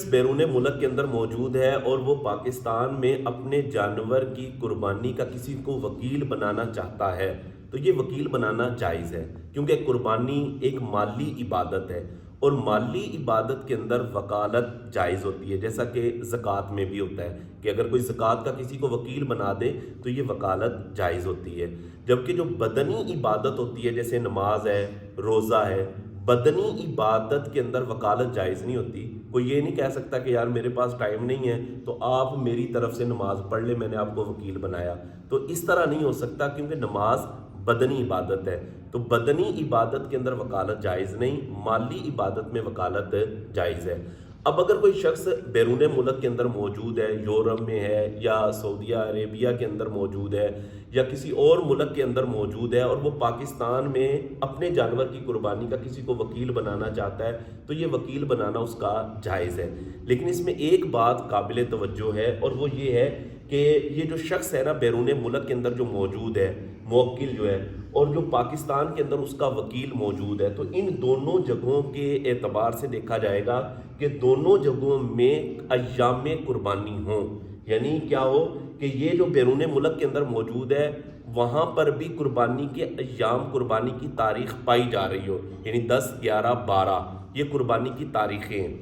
بیرون ملک کے اندر موجود ہے اور وہ پاکستان میں اپنے جانور کی قربانی کا کسی کو وکیل بنانا چاہتا ہے تو یہ وکیل بنانا جائز ہے، کیونکہ قربانی ایک مالی عبادت ہے اور مالی عبادت کے اندر وکالت جائز ہوتی ہے، جیسا کہ زکوٰۃ میں بھی ہوتا ہے کہ اگر کوئی زکوٰۃ کا کسی کو وکیل بنا دے تو یہ وکالت جائز ہوتی ہے۔ جبکہ جو بدنی عبادت ہوتی ہے جیسے نماز ہے، روزہ ہے، بدنی عبادت کے اندر وکالت جائز نہیں ہوتی۔ کوئی یہ نہیں کہہ سکتا کہ یار میرے پاس ٹائم نہیں ہے تو آپ میری طرف سے نماز پڑھ لیں، میں نے آپ کو وکیل بنایا، تو اس طرح نہیں ہو سکتا کیونکہ نماز بدنی عبادت ہے۔ تو بدنی عبادت کے اندر وکالت جائز نہیں، مالی عبادت میں وکالت جائز ہے۔ اب اگر کوئی شخص بیرون ملک کے اندر موجود ہے، یورپ میں ہے یا سعودیہ عربیہ کے اندر موجود ہے یا کسی اور ملک کے اندر موجود ہے اور وہ پاکستان میں اپنے جانور کی قربانی کا کسی کو وکیل بنانا چاہتا ہے تو یہ وکیل بنانا اس کا جائز ہے۔ لیکن اس میں ایک بات قابل توجہ ہے اور وہ یہ ہے کہ یہ جو شخص ہے نا بیرون ملک کے اندر جو موجود ہے، موکل جو ہے، اور جو پاکستان کے اندر اس کا وکیل موجود ہے، تو ان دونوں جگہوں کے اعتبار سے دیکھا جائے گا کہ دونوں جگہوں میں ایام قربانی ہوں۔ یعنی کیا ہو کہ یہ جو بیرون ملک کے اندر موجود ہے وہاں پر بھی قربانی کے ایام، قربانی کی تاریخ پائی جا رہی ہو، یعنی 10، 11، 12 یہ قربانی کی تاریخیں ہیں،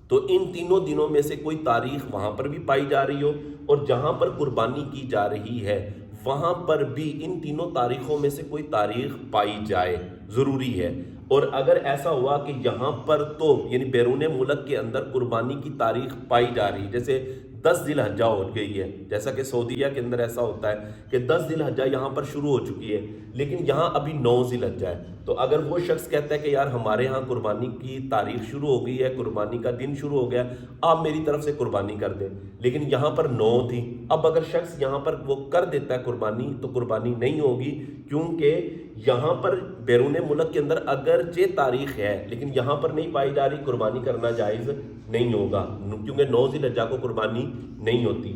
تو ان تینوں دنوں میں سے کوئی تاریخ وہاں پر بھی پائی جا رہی ہو اور جہاں پر قربانی کی جا رہی ہے وہاں پر بھی ان تینوں تاریخوں میں سے کوئی تاریخ پائی جائے، ضروری ہے۔ اور اگر ایسا ہوا کہ یہاں پر تو یعنی بیرون ملک کے اندر قربانی کی تاریخ پائی جا رہی، جیسے 10 ذی الحجہ ہو گئی ہے، جیسا کہ سعودیہ کے اندر ایسا ہوتا ہے کہ 10 ذی الحجہ یہاں پر شروع ہو چکی ہے لیکن یہاں ابھی 9 ذی الحجہ ہے، تو اگر وہ شخص کہتا ہے کہ یار ہمارے ہاں قربانی کی تاریخ شروع ہو گئی ہے، قربانی کا دن شروع ہو گیا، آپ میری طرف سے قربانی کر دیں، لیکن یہاں پر 9 تھی، اب اگر شخص یہاں پر وہ کر دیتا ہے قربانی تو قربانی نہیں ہوگی، کیونکہ یہاں پر بیرون ملک کے اندر اگرچہ تاریخ ہے لیکن یہاں پر نہیں پائی جا رہی، قربانی کرنا جائز نہیں ہوگا کیونکہ 9 ذی الحجہ کو قربانی نہیں ہوتی۔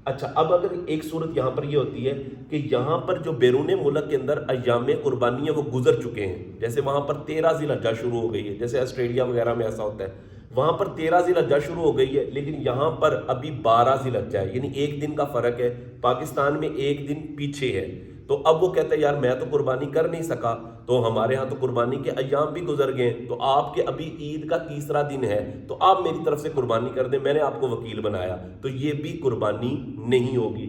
اچھا، اب اگر ایک صورت یہاں پر یہ ہوتی ہے کہ یہاں پر جو بیرون ملک کے اندر ایام قربانی ہے وہ گزر چکے ہیں، جیسے وہاں پر 13 ذی الحجہ شروع ہو گئی ہے، جیسے آسٹریلیا وغیرہ میں ایسا ہوتا ہے، وہاں پر 13 ذی الحجہ شروع ہو گئی ہے لیکن یہاں پر ابھی 12 ذی الحجہ ہے، یعنی ایک دن کا فرق ہے، پاکستان میں ایک دن پیچھے ہے، تو اب وہ کہتا ہے یار میں تو قربانی کر نہیں سکا، تو ہمارے ہاں تو قربانی کے ایام بھی گزر گئے، تو آپ کے ابھی عید کا تیسرا دن ہے تو آپ میری طرف سے قربانی کر دیں، میں نے آپ کو وکیل بنایا، تو یہ بھی قربانی نہیں ہوگی۔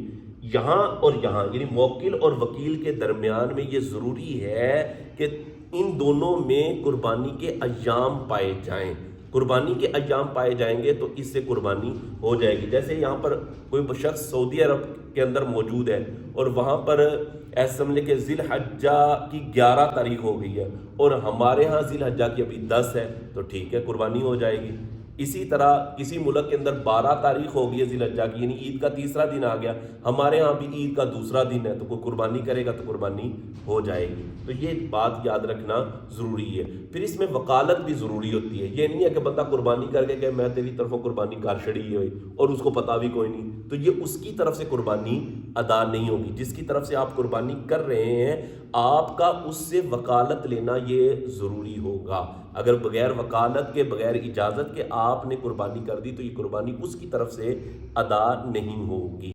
یہاں اور یہاں یعنی موکل اور وکیل کے درمیان میں یہ ضروری ہے کہ ان دونوں میں قربانی کے ایام پائے جائیں، قربانی کے ایام پائے جائیں گے تو اس سے قربانی ہو جائے گی۔ جیسے یہاں پر کوئی شخص سعودی عرب کے اندر موجود ہے اور وہاں پر ایسا سمجھے کہ ذی الحجہ کی 11 تاریخ ہو گئی ہے اور ہمارے ہاں ذی الحجہ کی ابھی 10 ہے، تو ٹھیک ہے قربانی ہو جائے گی۔ اسی طرح کسی ملک کے اندر 12 تاریخ ہو گئی ہے ذی الحجہ کی، یعنی عید کا تیسرا دن آ گیا، ہمارے ہاں بھی عید کا دوسرا دن ہے، تو کوئی قربانی کرے گا تو قربانی ہو جائے گی۔ تو یہ بات یاد رکھنا ضروری ہے۔ پھر اس میں وکالت بھی ضروری ہوتی ہے، یہ نہیں ہے کہ بندہ قربانی کر کے کہ میں تیری طرفوں قربانی کر چھڑی ہوئی اور اس کو پتہ بھی کوئی نہیں، تو یہ اس کی طرف سے قربانی ادا نہیں ہوگی۔ جس کی طرف سے آپ قربانی کر رہے ہیں آپ کا اس سے وکالت لینا یہ ضروری ہوگا۔ اگر بغیر وکالت کے، بغیر اجازت کے آپ نے قربانی کر دی تو یہ قربانی اس کی طرف سے ادا نہیں ہوگی۔